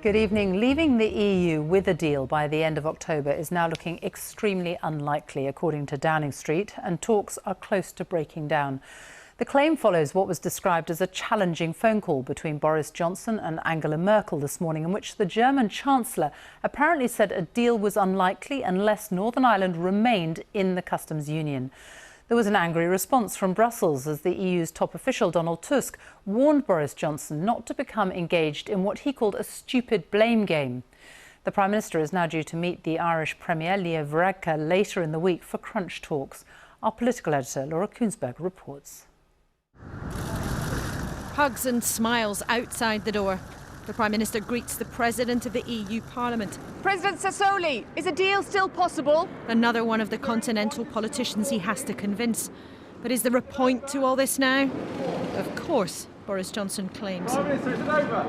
Good evening. Leaving the EU with a deal by the end of October is now looking extremely unlikely, according to Downing Street, and talks are close to breaking down. The claim follows what was described as a challenging phone call between Boris Johnson and Angela Merkel this morning, in which the German Chancellor apparently said a deal was unlikely unless Northern Ireland remained in the customs union. There was an angry response from Brussels as the EU's top official, Donald Tusk, warned Boris Johnson not to become engaged in what he called a stupid blame game. The Prime Minister is now due to meet the Irish Premier, Leo Varadkar, later in the week for crunch talks. Our political editor, Laura Kunsberg, reports. Hugs and smiles outside the door. The Prime Minister greets the President of the EU Parliament. President Sassoli, is a deal still possible? Another one of the continental politicians he has to convince. But is there a point to all this now? Of course, Boris Johnson claims. Prime Minister, is it over?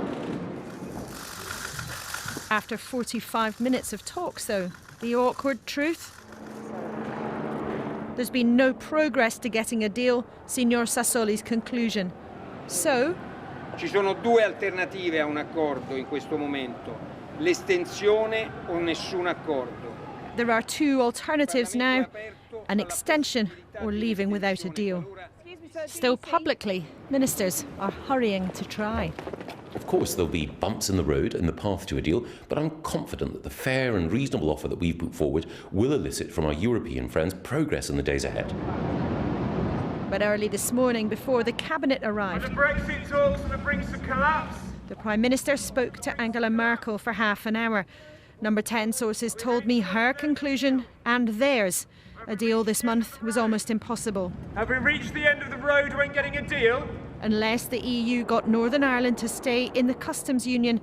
After 45 minutes of talks, though, the awkward truth? There's been no progress to getting a deal, Signor Sassoli's conclusion. So, ci sono due alternative a un accordo in questo momento, l'estensione o nessun accordo. There are two alternatives now, an extension or leaving without a deal. Still publicly, ministers are hurrying to try. Of course, there'll be bumps in the road and the path to a deal, but I'm confident that the fair and reasonable offer that we've put forward will elicit from our European friends progress in the days ahead. But early this morning, before the cabinet arrived, The Brexit talks on the brink of collapse. the Prime Minister spoke to Angela Merkel for half an hour. Number 10 sources told me her conclusion and theirs. A deal this month was almost impossible. Have we reached the end of the road when getting a deal? Unless the EU got Northern Ireland to stay in the customs union,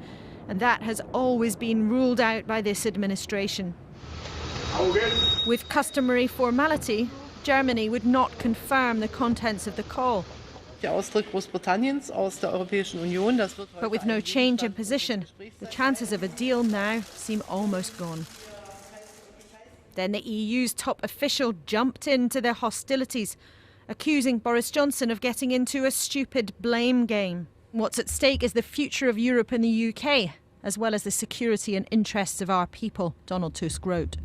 and that has always been ruled out by this administration. With customary formality, Germany would not confirm the contents of the call. Der Austritt Großbritanniens aus der Europäischen Union, das wird heute But with no change in position, the chances of a deal now seem almost gone. Then the EU's top official jumped into their hostilities, accusing Boris Johnson of getting into a stupid blame game. What's at stake is the future of Europe and the UK, as well as the security and interests of our people, Donald Tusk wrote.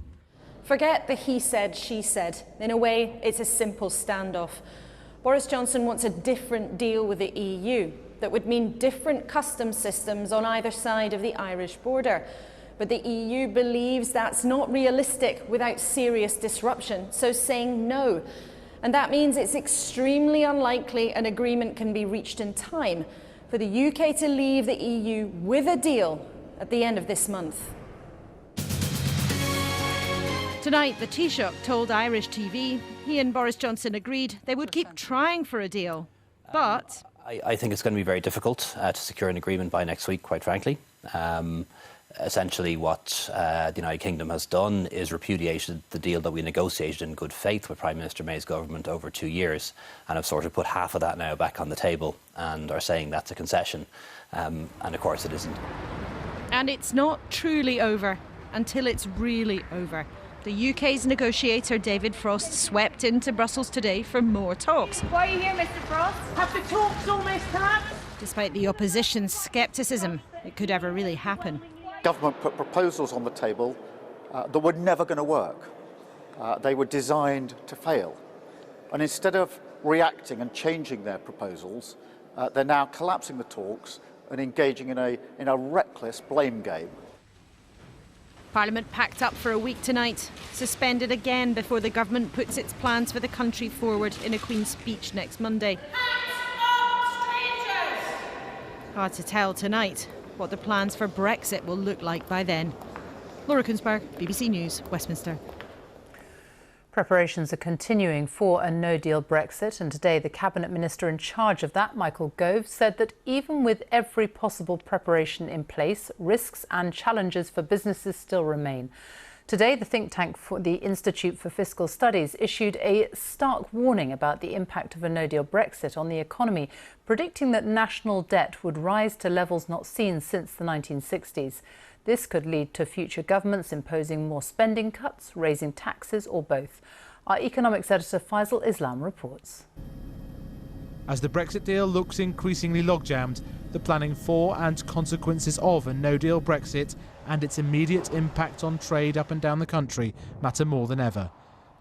Forget the he said, she said. In a way, it's a simple standoff. Boris Johnson wants a different deal with the EU that would mean different customs systems on either side of the Irish border. But the EU believes that's not realistic without serious disruption, so saying no. And that means it's extremely unlikely an agreement can be reached in time for the UK to leave the EU with a deal at the end of this month. Tonight, the Taoiseach told Irish TV he and Boris Johnson agreed they would keep trying for a deal. But I think it's going to be very difficult to secure an agreement by next week, quite frankly. Essentially, what the United Kingdom has done is repudiated the deal that we negotiated in good faith with Prime Minister May's government over 2 years, and have sort of put half of that now back on the table and are saying that's a concession. And of course it isn't. And it's not truly over until it's really over. The UK's negotiator David Frost swept into Brussels today for more talks. Why are you here, Mr. Frost? Have the talks almost collapsed? Despite the opposition's scepticism it could ever really happen. Government put proposals on the table that were never going to work. They were designed to fail. And instead of reacting and changing their proposals, they're now collapsing the talks and engaging in a reckless blame game. Parliament packed up for a week tonight, suspended again before the government puts its plans for the country forward in a Queen's speech next Monday. Hard to tell tonight what the plans for Brexit will look like by then. Laura Kunsberg, BBC News, Westminster. Preparations are continuing for a no-deal Brexit, and today the Cabinet Minister in charge of that, Michael Gove, said that even with every possible preparation in place, risks and challenges for businesses still remain. Today, the think tank for the Institute for Fiscal Studies issued a stark warning about the impact of a no-deal Brexit on the economy, predicting that national debt would rise to levels not seen since the 1960s. This could lead to future governments imposing more spending cuts, raising taxes, or both. Our economics editor Faisal Islam reports. As the Brexit deal looks increasingly logjammed, the planning for and consequences of a no-deal Brexit and its immediate impact on trade up and down the country matter more than ever.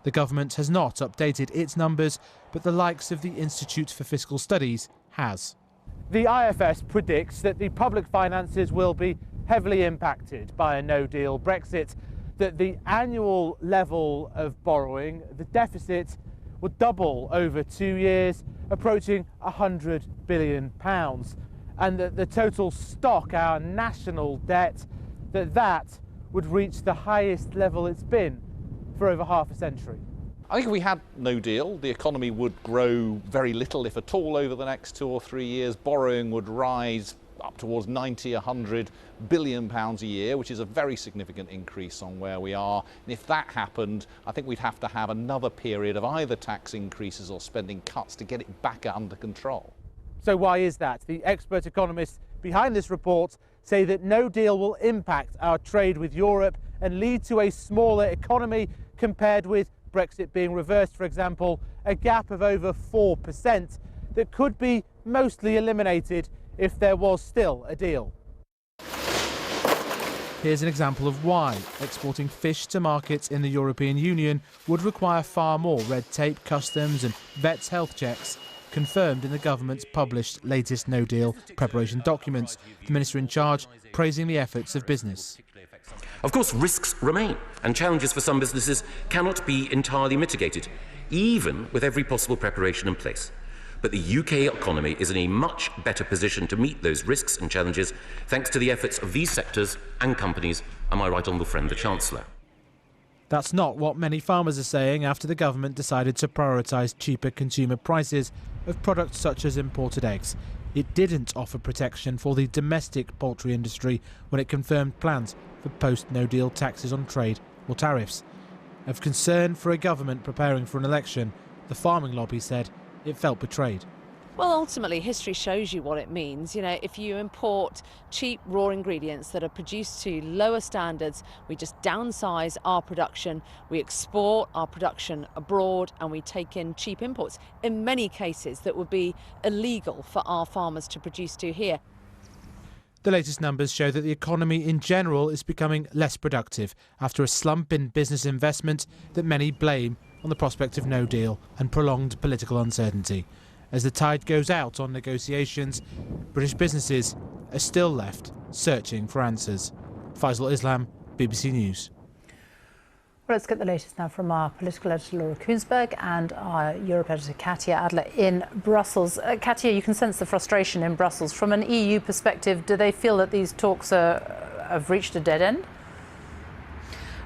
The government has not updated its numbers, but the likes of the Institute for Fiscal Studies has. The IFS predicts that the public finances will be heavily impacted by a no-deal Brexit, that the annual level of borrowing, the deficit, would double over 2 years, approaching £100 billion, and that the total stock, our national debt, that would reach the highest level it's been for over half a century. I think if we had no deal, the economy would grow very little, if at all, over the next 2 or 3 years. Borrowing would rise up towards 90, 100 billion pounds a year, which is a very significant increase on where we are. And if that happened, I think we'd have to have another period of either tax increases or spending cuts to get it back under control. So why is that? The expert economists behind this report say that no deal will impact our trade with Europe and lead to a smaller economy compared with Brexit being reversed, for example, a gap of over 4% that could be mostly eliminated if there was still a deal. Here's an example of why exporting fish to markets in the European Union would require far more red tape, customs and vets health checks, confirmed in the government's published latest no-deal preparation documents, the minister in charge praising the efforts of business. Of course, risks remain, and challenges for some businesses cannot be entirely mitigated, even with every possible preparation in place. But the UK economy is in a much better position to meet those risks and challenges thanks to the efforts of these sectors and companies, and my right honourable friend, the Chancellor. That's not what many farmers are saying after the government decided to prioritise cheaper consumer prices of products such as imported eggs. It didn't offer protection for the domestic poultry industry when it confirmed plans for post-no-deal taxes on trade or tariffs. Of concern for a government preparing for an election, the farming lobby said it felt betrayed. Well, ultimately, history shows you what it means. You know, if you import cheap raw ingredients that are produced to lower standards, we just downsize our production, we export our production abroad, and we take in cheap imports. In many cases, that would be illegal for our farmers to produce to here. The latest numbers show that the economy in general is becoming less productive after a slump in business investment that many blame on the prospect of no deal and prolonged political uncertainty. As the tide goes out on negotiations, British businesses are still left searching for answers. Faisal Islam, BBC News. Well, let's get the latest now from our political editor Laura Kuenssberg and our Europe editor Katia Adler in Brussels. Katia, you can sense the frustration in Brussels. From an EU perspective, do they feel that these talks have reached a dead end?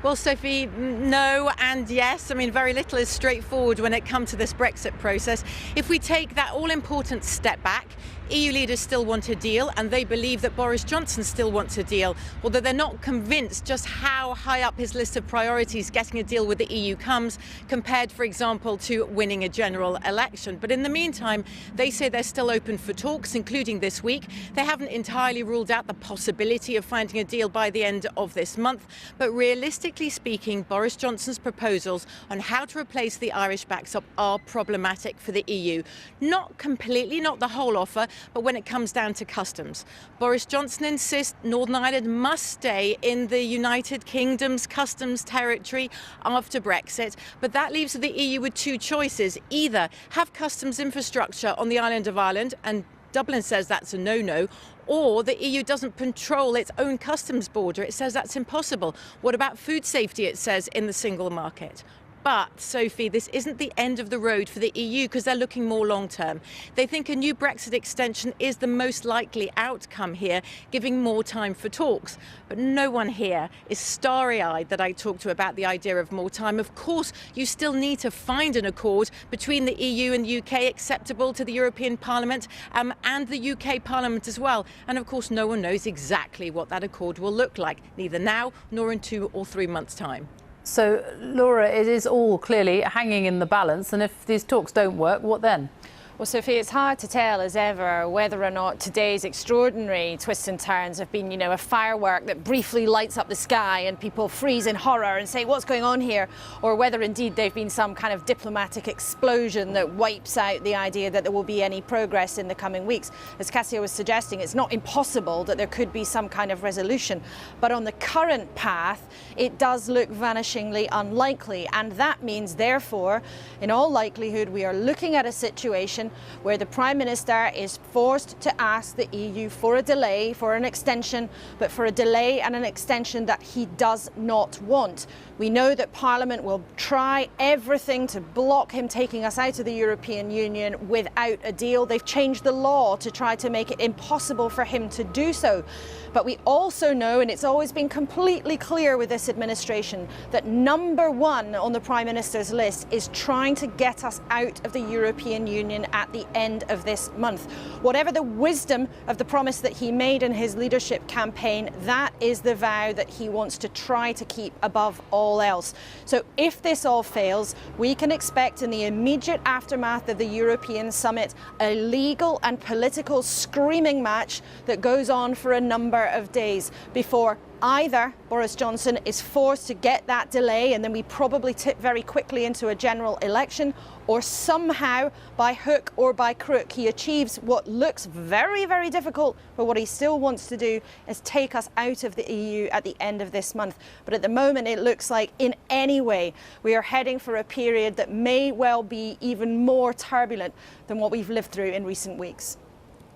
Well, Sophie, no and yes. I mean, very little is straightforward when it comes to this Brexit process. If we take that all-important step back, EU leaders still want a deal, and they believe that Boris Johnson still wants a deal, although they're not convinced just how high up his list of priorities getting a deal with the EU comes, compared, for example, to winning a general election. But in the meantime, they say they're still open for talks, including this week. They haven't entirely ruled out the possibility of finding a deal by the end of this month. But realistically speaking, Boris Johnson's proposals on how to replace the Irish backstop are problematic for the EU. Not completely, not the whole offer, but when it comes down to customs. Boris Johnson insists Northern Ireland must stay in the United Kingdom's customs territory after Brexit, but that leaves the EU with two choices. Either have customs infrastructure on the island of Ireland, and Dublin says that's a no-no, or the EU doesn't control its own customs border. It says that's impossible. What about food safety, it says, in the single market? But, Sophie, this isn't the end of the road for the EU because they're looking more long-term. They think a new Brexit extension is the most likely outcome here, giving more time for talks. But no one here is starry-eyed that I talk to about the idea of more time. Of course, you still need to find an accord between the EU and the UK acceptable to the European Parliament and the UK Parliament as well. And, of course, no one knows exactly what that accord will look like, neither now nor in 2 or 3 months' time. So, Laura, it is all clearly hanging in the balance, and if these talks don't work, what then? Well, Sophie, it's hard to tell as ever whether or not today's extraordinary twists and turns have been, a firework that briefly lights up the sky and people freeze in horror and say, what's going on here? Or whether indeed they've been some kind of diplomatic explosion that wipes out the idea that there will be any progress in the coming weeks. As Cassia was suggesting, it's not impossible that there could be some kind of resolution. But on the current path, it does look vanishingly unlikely. And that means, therefore, in all likelihood, we are looking at a situation where the Prime Minister is forced to ask the EU for a delay, for an extension, but for a delay and an extension that he does not want. We know that Parliament will try everything to block him taking us out of the European Union without a deal. They've changed the law to try to make it impossible for him to do so. But we also know, and it's always been completely clear with this administration, that number one on the Prime Minister's list is trying to get us out of the European Union at the end of this month. Whatever the wisdom of the promise that he made in his leadership campaign, that is the vow that he wants to try to keep above all else. So if this all fails, we can expect in the immediate aftermath of the European summit a legal and political screaming match that goes on for a number of days before either Boris Johnson is forced to get that delay and then we probably tip very quickly into a general election, or somehow by hook or by crook he achieves what looks very, very difficult, but what he still wants to do is take us out of the EU at the end of this month. But at the moment it looks like in any way we are heading for a period that may well be even more turbulent than what we've lived through in recent weeks.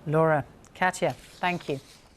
Laura, Katya, thank you.